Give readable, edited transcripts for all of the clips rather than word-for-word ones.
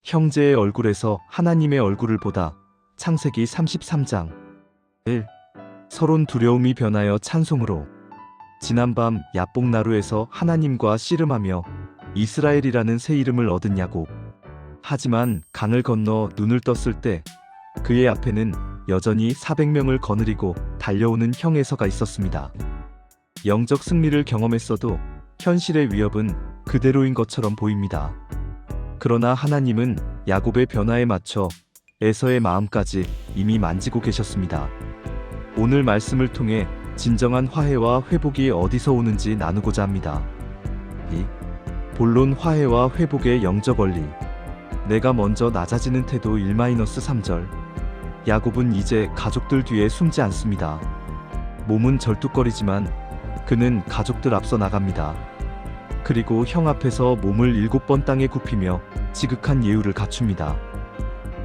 형제의 얼굴에서 하나님의 얼굴을 보다. 창세기 33장 1. 서론 두려움이 변하여 찬송으로. 지난밤 야복나루에서 하나님과 씨름하며 이스라엘이라는 새 이름을 얻은 야곱. 하지만 강을 건너 눈을 떴을 때 그의 앞에는 여전히 400명을 거느리고 달려오는 형 에서가 있었습니다. 영적 승리를 경험했어도 현실의 위협은 그대로인 것처럼 보입니다. 그러나 하나님은 야곱의 변화에 맞춰 에서의 마음까지 이미 만지고 계셨습니다. 오늘 말씀을 통해 진정한 화해와 회복이 어디서 오는지 나누고자 합니다. 2. 본론 화해와 회복의 영적 원리. 내가 먼저 낮아지는 태도 1-3절. 야곱은 이제 가족들 뒤에 숨지 않습니다. 몸은 절뚝거리지만 그는 가족들 앞서 나갑니다. 그리고 형 앞에서 몸을 7번 땅에 굽히며 지극한 예우를 갖춥니다.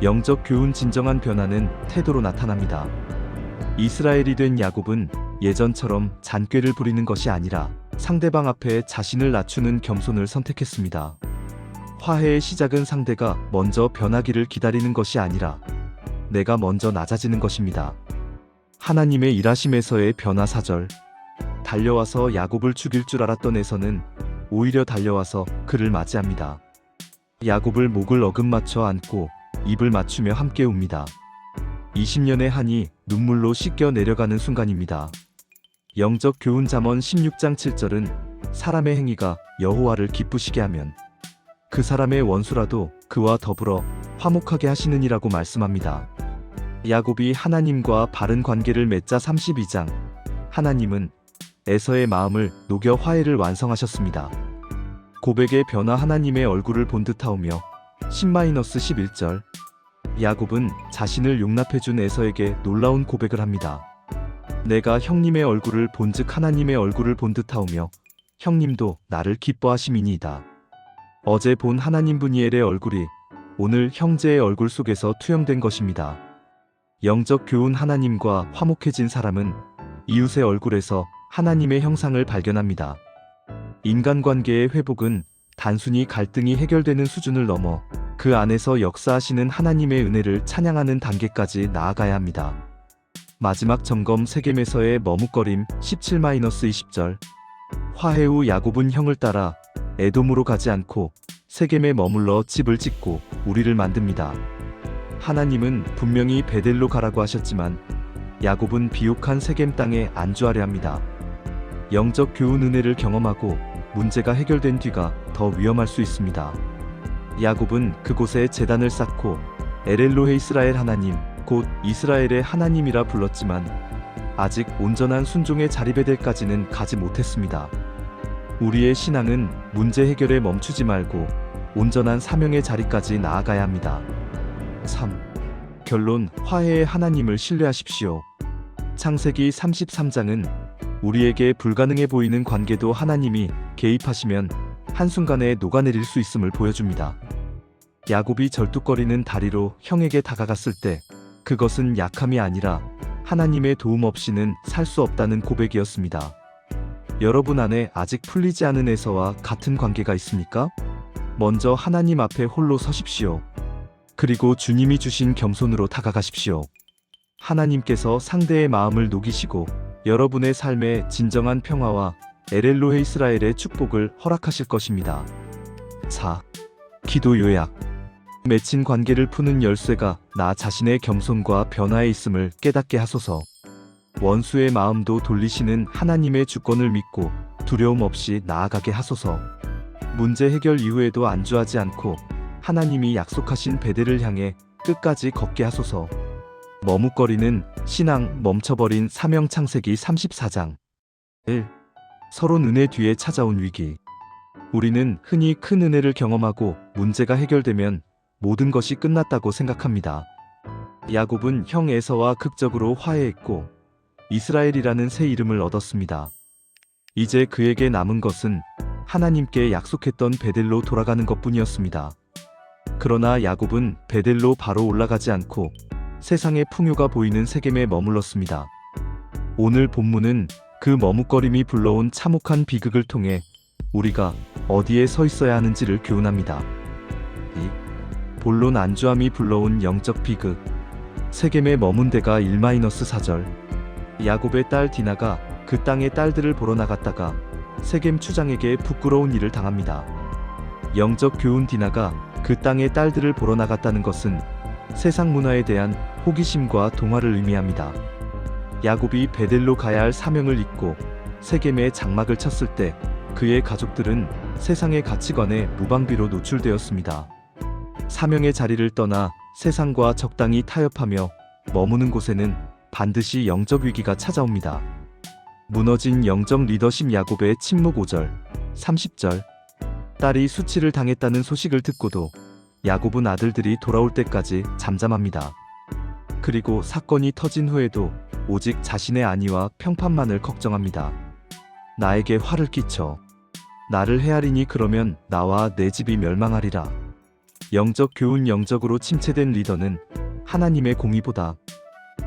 영적 교훈 진정한 변화는 태도로 나타납니다. 이스라엘이 된 야곱은 예전처럼 잔꾀를 부리는 것이 아니라 상대방 앞에 자신을 낮추는 겸손을 선택했습니다. 화해의 시작은 상대가 먼저 변하기를 기다리는 것이 아니라 내가 먼저 낮아지는 것입니다. 하나님의 일하심에서의 변화 4절. 달려와서 야곱을 죽일 줄 알았던 에서는 오히려 달려와서 그를 맞이합니다. 야곱을 목을 어긋맞춰 안고 입을 맞추며 함께 웁니다. 20년의 한이 눈물로 씻겨 내려가는 순간입니다. 영적 교훈 잠언 16장 7절은 사람의 행위가 여호와를 기쁘시게 하면 그 사람의 원수라도 그와 더불어 화목하게 하시느니라고 말씀합니다. 야곱이 하나님과 바른 관계를 맺자 32장. 하나님은 에서의 마음을 녹여 화해를 완성하셨습니다. 고백의 변화. 하나님의 얼굴을 본 듯하오며 10-11절. 야곱은 자신을 용납해준 에서에게 놀라운 고백을 합니다. 내가 형님의 얼굴을 본즉 하나님의 얼굴을 본 듯하오며 형님도 나를 기뻐하심이니이다. 어제 본 하나님 분이엘의 얼굴이 오늘 형제의 얼굴 속에서 투영된 것입니다. 영적 교훈. 하나님과 화목해진 사람은 이웃의 얼굴에서 하나님의 형상을 발견합니다. 인간관계의 회복은 단순히 갈등이 해결되는 수준을 넘어 그 안에서 역사하시는 하나님의 은혜를 찬양하는 단계까지 나아가야 합니다. 마지막 점검. 세겜에서의 머뭇거림 17-20절. 화해 후 야곱은 형을 따라 에돔으로 가지 않고 세겜에 머물러 집을 짓고 우리를 만듭니다. 하나님은 분명히 베델로 가라고 하셨지만 야곱은 비옥한 세겜 땅에 안주하려 합니다. 영적 교훈. 은혜를 경험하고 문제가 해결된 뒤가 더 위험할 수 있습니다. 야곱은 그곳에 제단을 쌓고 엘엘로헤 이스라엘 하나님, 곧 이스라엘의 하나님이라 불렀지만 아직 온전한 순종의 자리베델까지는 가지 못했습니다. 우리의 신앙은 문제 해결에 멈추지 말고 온전한 사명의 자리까지 나아가야 합니다. 3. 결론. 화해의 하나님을 신뢰하십시오. 창세기 33장은 우리에게 불가능해 보이는 관계도 하나님이 개입하시면 한순간에 녹아내릴 수 있음을 보여줍니다. 야곱이 절뚝거리는 다리로 형에게 다가갔을 때 그것은 약함이 아니라 하나님의 도움 없이는 살 수 없다는 고백이었습니다. 여러분 안에 아직 풀리지 않은 에서와 같은 관계가 있습니까? 먼저 하나님 앞에 홀로 서십시오. 그리고 주님이 주신 겸손으로 다가가십시오. 하나님께서 상대의 마음을 녹이시고 여러분의 삶에 진정한 평화와 엘엘로헤 이스라엘의 축복을 허락하실 것입니다. 4. 기도 요약. 맺힌 관계를 푸는 열쇠가 나 자신의 겸손과 변화에 있음을 깨닫게 하소서. 원수의 마음도 돌리시는 하나님의 주권을 믿고 두려움 없이 나아가게 하소서. 문제 해결 이후에도 안주하지 않고 하나님이 약속하신 베델을 향해 끝까지 걷게 하소서. 머뭇거리는 신앙. 멈춰버린 사명. 창세기 34장 1. 서론. 은혜 뒤에 찾아온 위기. 우리는 흔히 큰 은혜를 경험하고 문제가 해결되면 모든 것이 끝났다고 생각합니다. 야곱은 형 에서와 극적으로 화해했고 이스라엘이라는 새 이름을 얻었습니다. 이제 그에게 남은 것은 하나님께 약속했던 베델로 돌아가는 것뿐이었습니다. 그러나 야곱은 베델로 바로 올라가지 않고 세상의 풍요가 보이는 세겜에 머물렀습니다. 오늘 본문은 그 머뭇거림이 불러온 참혹한 비극을 통해 우리가 어디에 서 있어야 하는지를 교훈합니다. 2. 본론 안주함이 불러온 영적 비극. 세겜에 머문 데가 1-4절. 야곱의 딸 디나가 그 땅의 딸들을 보러 나갔다가 세겜 추장에게 부끄러운 일을 당합니다. 영적 교훈. 디나가 그 땅의 딸들을 보러 나갔다는 것은 세상 문화에 대한 호기심과 동화를 의미합니다. 야곱이 베델로 가야 할 사명을 잊고 세겜에 장막을 쳤을 때 그의 가족들은 세상의 가치관에 무방비로 노출되었습니다. 사명의 자리를 떠나 세상과 적당히 타협하며 머무는 곳에는 반드시 영적 위기가 찾아옵니다. 무너진 영적 리더십. 야곱의 침묵. 5절, 30절. 딸이 수치를 당했다는 소식을 듣고도 야곱은 아들들이 돌아올 때까지 잠잠합니다. 그리고 사건이 터진 후에도 오직 자신의 안위와 평판만을 걱정합니다. 나에게 화를 끼쳐 나를 헤아리니 그러면 나와 내 집이 멸망하리라. 영적 교훈. 영적으로 침체된 리더는 하나님의 공의보다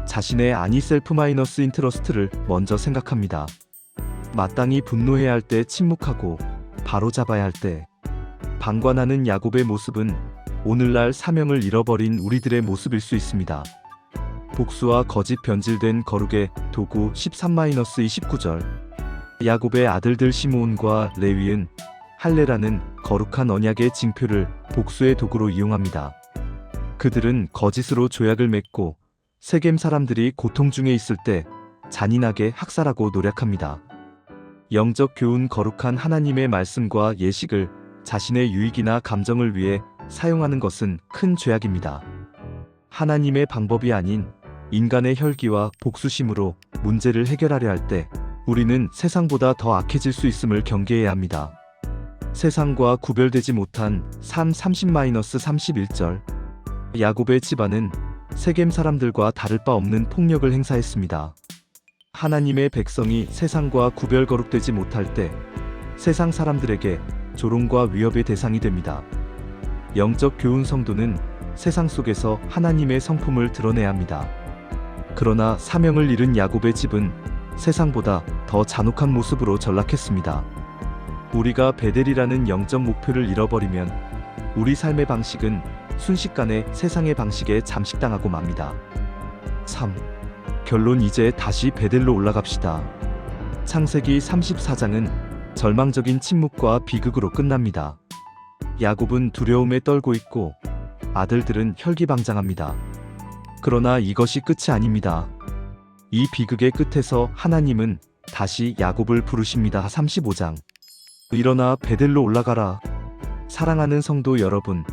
자신의 안위 셀프-인트러스트를 먼저 생각합니다. 마땅히 분노해야 할 때 침묵하고 바로잡아야 할 때 방관하는 야곱의 모습은 오늘날 사명을 잃어버린 우리들의 모습일 수 있습니다. 복수와 거짓 변질된 거룩의 도구. 13-29절. 야곱의 아들들 시므온과 레위은 할례라는 거룩한 언약의 징표를 복수의 도구로 이용합니다. 그들은 거짓으로 조약을 맺고 세겜 사람들이 고통 중에 있을 때 잔인하게 학살하고 노력합니다. 영적 교훈. 거룩한 하나님의 말씀과 예식을 자신의 유익이나 감정을 위해 사용하는 것은 큰 죄악입니다. 하나님의 방법이 아닌 인간의 혈기와 복수심으로 문제를 해결하려 할 때 우리는 세상보다 더 악해질 수 있음을 경계해야 합니다. 세상과 구별되지 못한 삶. 30-31절. 야곱의 집안은 세겜 사람들과 다를 바 없는 폭력을 행사했습니다. 하나님의 백성이 세상과 구별 거룩되지 못할 때 세상 사람들에게 조롱과 위협의 대상이 됩니다. 영적 교훈. 성도는 세상 속에서 하나님의 성품을 드러내야 합니다. 그러나 사명을 잃은 야곱의 집은 세상보다 더 잔혹한 모습으로 전락했습니다. 우리가 베델이라는 영적 목표를 잃어버리면 우리 삶의 방식은 순식간에 세상의 방식에 잠식당하고 맙니다. 3. 결론. 이제 다시 베델로 올라갑시다. 창세기 34장은 절망적인 침묵과 비극으로 끝납니다. 야곱은 두려움에 떨고 있고 아들들은 혈기방장합니다. 그러나 이것이 끝이 아닙니다. 이 비극의 끝에서 하나님은 다시 야곱을 부르십니다. 35장. 일어나 베델로 올라가라. 사랑하는 성도 여러분,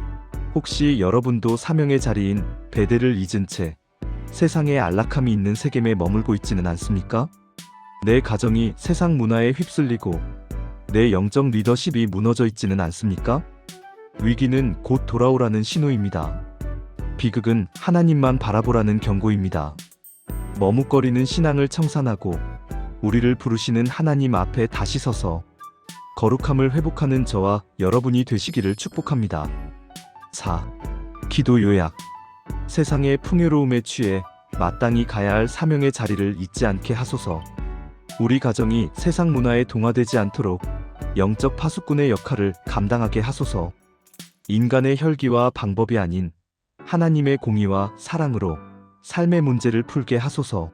혹시 여러분도 사명의 자리인 베델을 잊은 채 세상의 안락함이 있는 세겜에 머물고 있지는 않습니까? 내 가정이 세상 문화에 휩쓸리고 내 영적 리더십이 무너져 있지는 않습니까? 위기는 곧 돌아오라는 신호입니다. 비극은 하나님만 바라보라는 경고입니다. 머뭇거리는 신앙을 청산하고 우리를 부르시는 하나님 앞에 다시 서서 거룩함을 회복하는 저와 여러분이 되시기를 축복합니다. 4. 기도 요약. 세상의 풍요로움에 취해 마땅히 가야 할 사명의 자리를 잊지 않게 하소서. 우리 가정이 세상 문화에 동화되지 않도록 영적 파수꾼의 역할을 감당하게 하소서. 인간의 혈기와 방법이 아닌 하나님의 공의와 사랑으로 삶의 문제를 풀게 하소서.